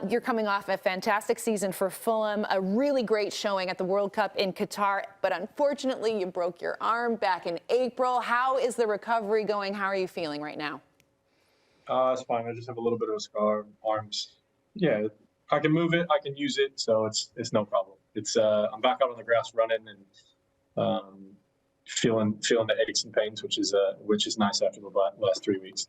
You're coming off a fantastic season for Fulham, a really great showing at the World Cup in Qatar, but unfortunately you broke your arm back in April. How is the recovery going? How are you feeling right now? It's fine. I just have a little bit of a scar. Arms, yeah, I can move it, I can use it, so it's no problem. It's I'm back out on the grass running and feeling the aches and pains, which is nice after the last 3 weeks.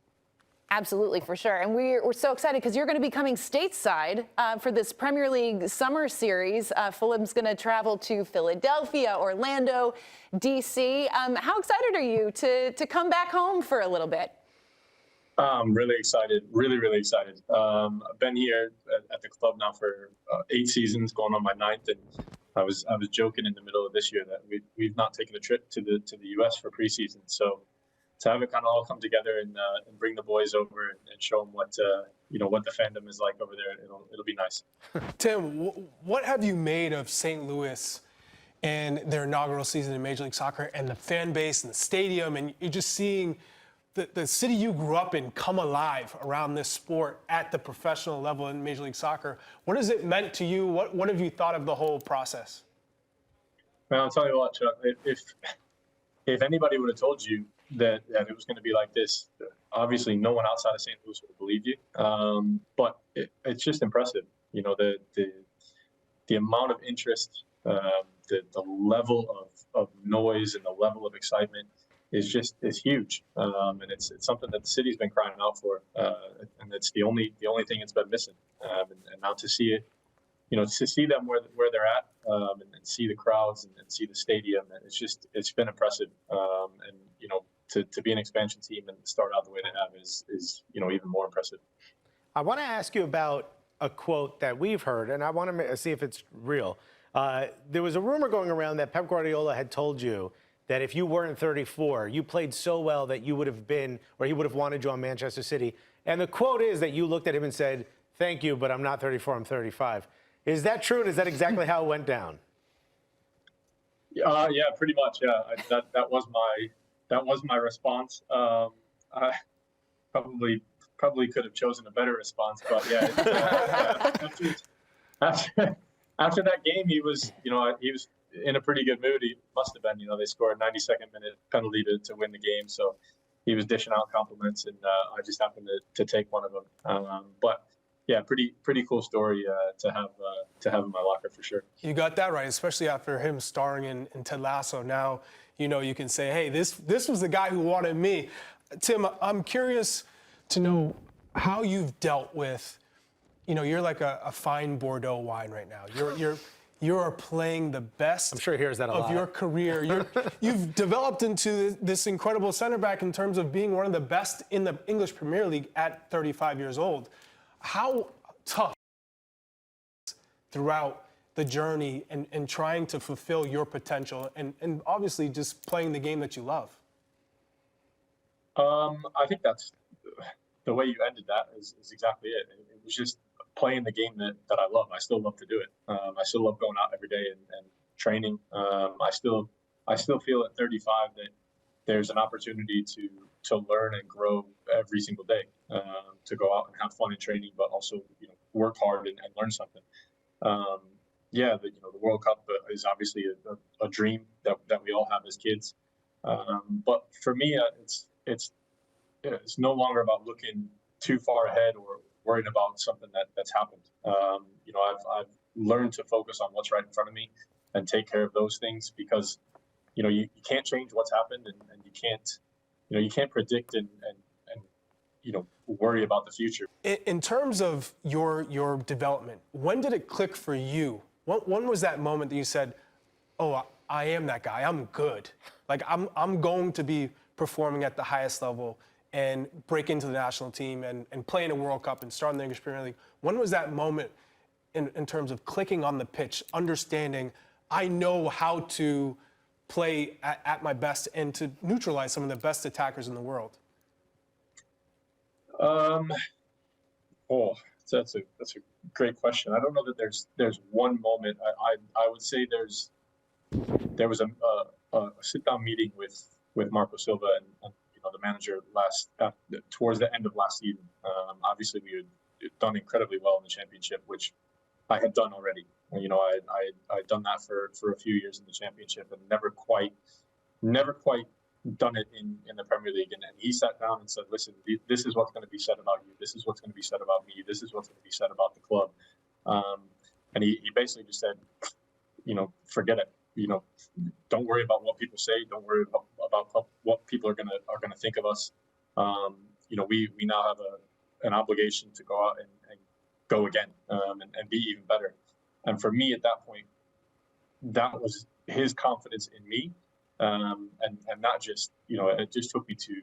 Absolutely, for sure. And we're so excited because you're going to be coming stateside for this Premier League summer series. Fulham's going to travel to Philadelphia, Orlando, DC. How excited are you to come back home for a little bit? I'm really excited, really excited. I've been here at the club now for 8 seasons, going on my 9th, and I was joking in the middle of this year that we've not taken a trip to the US for preseason. So to have it kind of all come together and bring the boys over and show them what the fandom is like over there, it'll be nice. Tim, what have you made of St. Louis and their inaugural season in Major League Soccer and the fan base and the stadium, and you're just seeing the city you grew up in come alive around this sport at the professional level in Major League Soccer? What has it meant to you? What have you thought of the whole process? Well, I'll tell you what, Chuck, if anybody would have told you that it was going to be like this, obviously no one outside of St. Louis would have believed you. But it's just impressive. You know, the amount of interest, the level of noise and the level of excitement is huge. And it's something that the city's been crying out for. And it's the only thing it's been missing. And now to see it, to see them where they're at, and see the crowds and see the stadium, it's been impressive. And to be an expansion team and start out the way they have is even more impressive. I want to ask you about a quote that we've heard, and I want to see if it's real. There was a rumor going around that Pep Guardiola had told you that if you weren't 34, you played so well that you would have been, or he would have wanted you on Manchester City. And the quote is that you looked at him and said, "Thank you, but I'm not 34, I'm 35." Is that true, and is that exactly how it went down? Yeah, pretty much. Yeah, that was my response. I probably could have chosen a better response, but yeah. After that game, he was in a pretty good mood. He must have been. They scored a 92nd minute penalty to win the game, so he was dishing out compliments, and I just happened to take one of them. But yeah, pretty cool story to have in my locker for sure. You got that right, especially after him starring in Ted Lasso. Now, you can say, hey, this was the guy who wanted me. Tim, I'm curious to know how you've dealt with, you're like a fine Bordeaux wine right now. You're playing the best I'm sure he hears that a lot. Of your career. You've developed into this incredible center back in terms of being one of the best in the English Premier League at 35 years old. How tough throughout the journey and trying to fulfill your potential and obviously just playing the game that you love? I think that's the way you ended that is exactly it. It was just playing the game that I love. I still love to do it. I still love going out every day and training. I still feel at 35 that there's an opportunity to learn and grow every single day, to go out and have fun in training, but also work hard and learn something. Yeah, the World Cup is obviously a dream that we all have as kids. But for me, it's no longer about looking too far ahead or worrying about something that's happened. I've learned to focus on what's right in front of me and take care of those things, because you can't change what's happened, and you can't predict and worry about the future. In terms of your development, when did it click for you? When was that moment that you said, "Oh, I am that guy. I'm good. Like I'm going to be performing at the highest level and break into the national team and play in a World Cup and start in the English Premier League"? When was that moment in terms of clicking on the pitch, understanding I know how to play at my best and to neutralize some of the best attackers in the world? That's a great question. I don't know that there's one moment. I would say there was a sit-down meeting with Marco Silva and the manager towards the end of last season. Obviously, we done incredibly well in the championship, which I had done already. You know, I'd done that for a few years in the championship and never quite done it in the Premier League. And he sat down and said, listen, this is what's going to be said about you. This is what's going to be said about me. This is what's going to be said about the club. And he basically just said, you know, forget it. You know, don't worry about what people say. Don't worry about what people are gonna think of us. You know, we now have an obligation to go out and go again and be even better. And for me at that point, that was his confidence in me, and not just, you know, it just took me to,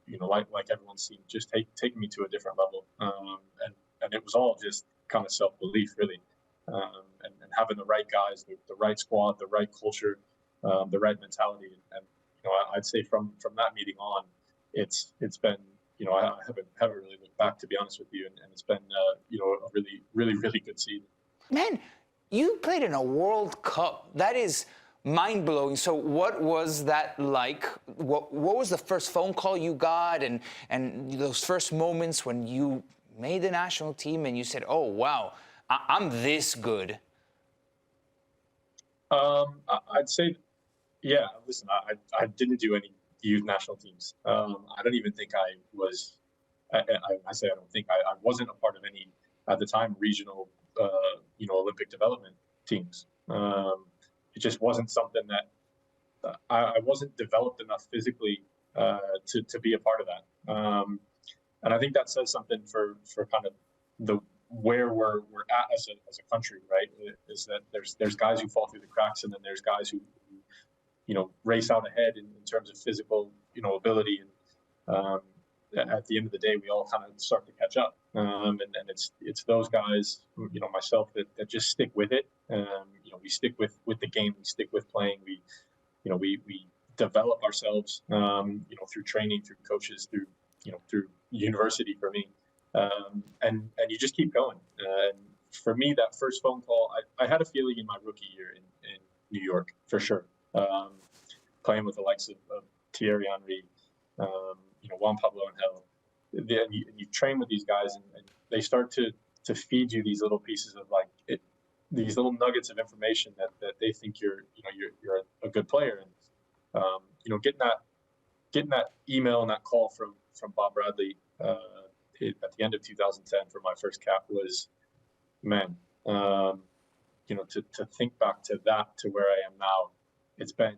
you know, like everyone's seen, just taking me to a different level. And it was all just kind of self-belief, really. And having the right guys, the right squad, the right culture, the right mentality, and you know, I'd say from that meeting on, it's been, you know, I haven't really looked back, to be honest with you, and it's been you know, a really good season. Man, you played in a World Cup. That is mind-blowing. So what was that like? What was the first phone call you got, and those first moments when you made the national team and you said, oh wow, I'm this good? I'd say, yeah, listen, I didn't do any youth national teams. I don't even think I was, I don't think I wasn't a part of any, at the time, regional, you know, Olympic development teams. It just wasn't something that I wasn't developed enough physically to be a part of that. And I think that says something for kind of where we're at as a country, right? Is that there's guys who fall through the cracks, and then there's guys who you know, race out ahead in terms of physical, you know, ability. And at the end of the day, we all kind of start to catch up. And it's those guys, you know, myself, that just stick with it. You know, we stick with the game, we stick with playing. We develop ourselves, you know, through training, through coaches, through university for me. And you just keep going. And for me, that first phone call, I had a feeling in my rookie year in New York, for sure. Playing with the likes of Thierry Henry, you know, Juan Pablo Angel. You train with these guys, and they start to feed you these little pieces of these little nuggets of information that they think you're a good player. And you know, getting that email and that call from Bob Bradley at the end of 2010 for my first cap was, man, you know, to think back to that, to where I am now, it's been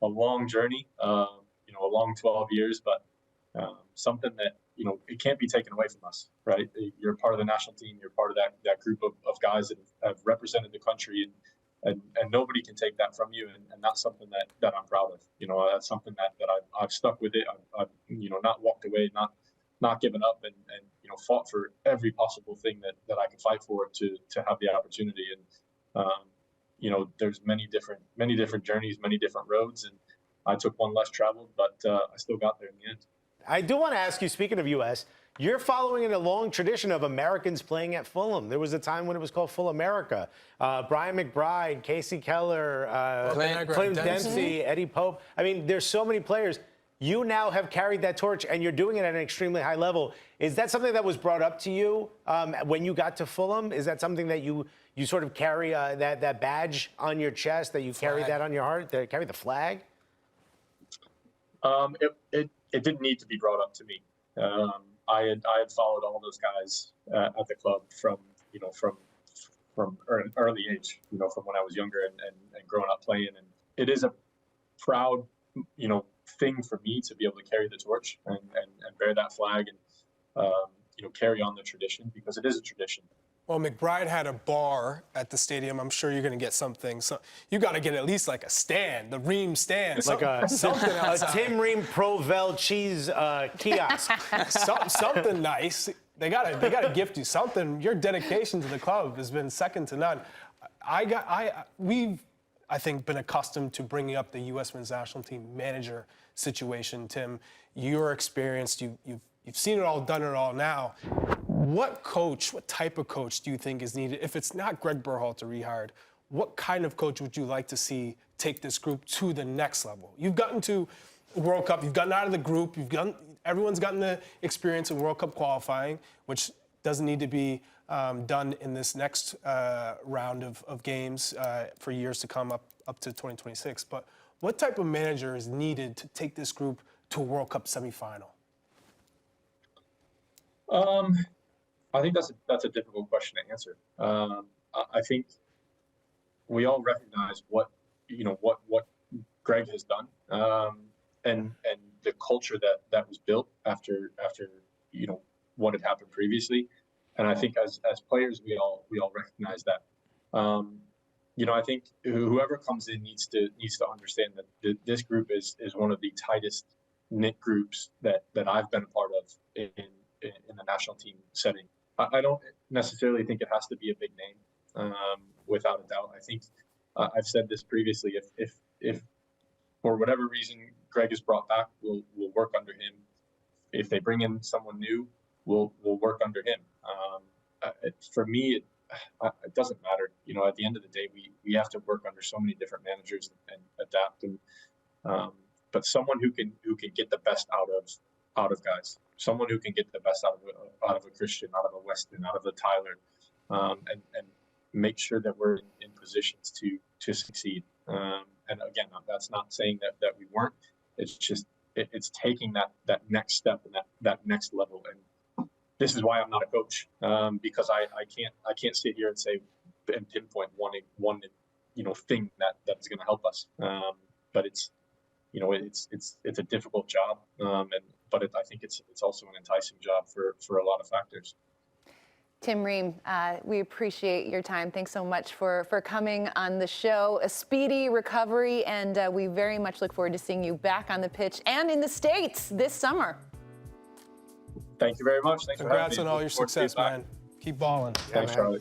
a long journey, you know, a long 12 years, but something that, you know, it can't be taken away from us, right? You're part of the national team, you're part of that group of guys that have represented the country, and nobody can take that from you, and that's something that I'm proud of. You know, that's something that I've stuck with it. I've you know, not walked away, not given up, and you know, fought for every possible thing that I could fight for to have the opportunity. And you know, there's many different journeys, many different roads, and I took one less traveled, but I still got there in the end. I do want to ask you, speaking of U.S., you're following in a long tradition of Americans playing at Fulham. There was a time when it was called Full America. Brian McBride, Casey Keller, Clint Dempsey, Eddie Pope. I mean, there's so many players. You now have carried that torch, and you're doing it at an extremely high level. Is that something that was brought up to you when you got to Fulham? Is that something that you sort of carry that badge on your chest, that you carry that on your heart, that carry the flag? It didn't need to be brought up to me. I had followed all those guys at the club from an early age, you know, from when I was younger and growing up playing. And it is a proud, you know, thing for me to be able to carry the torch and bear that flag and you know, carry on the tradition, because it is a tradition. Well, McBride had a bar at the stadium. I'm sure you're going to get something. So you got to get at least like a stand, the Ream stand, something else. A Tim Ream Provel cheese kiosk. something nice. They gotta gift you something. Your dedication to the club has been second to none. We've, I think, been accustomed to bringing up the U.S. men's national team manager situation. Tim, you're experienced. You've seen it all, done it all now. What type of coach do you think is needed? If it's not Greg Berhalter rehired, what kind of coach would you like to see take this group to the next level? You've gotten to World Cup, you've gotten out of the group, everyone's gotten the experience in World Cup qualifying, which doesn't need to be done in this next round of games for years to come up to 2026. But what type of manager is needed to take this group to a World Cup semifinal? I think that's a difficult question to answer. I think we all recognize what Greg has done, and the culture that was built after what had happened previously. And I think as players, we all recognize that. I think whoever comes in needs to understand that this group is one of the tightest knit groups that I've been a part of in the national team setting. I don't necessarily think it has to be a big name, without a doubt. I think I've said this previously. If for whatever reason Greg is brought back, we'll work under him. If they bring in someone new, we'll work under him. For me, it doesn't matter. At the end of the day, we have to work under so many different managers and adapt. But someone who can get the best out of guys, someone who can get the best out of a Christian, out of a Weston, out of a Tyler, and make sure that we're in positions to succeed. And again, that's not saying that we weren't. It's just it's taking that next step and that next level. And this is why I'm not a coach, because I can't sit here and say and pinpoint one thing that is going to help us. But it's a difficult job, but I think it's also an enticing job for a lot of factors. Tim Ream, we appreciate your time. Thanks so much for coming on the show. A speedy recovery, and we very much look forward to seeing you back on the pitch and in the States this summer. Thank you very much. Thanks for having me. Congrats on all your success, man. Keep balling. Thanks, Charlie.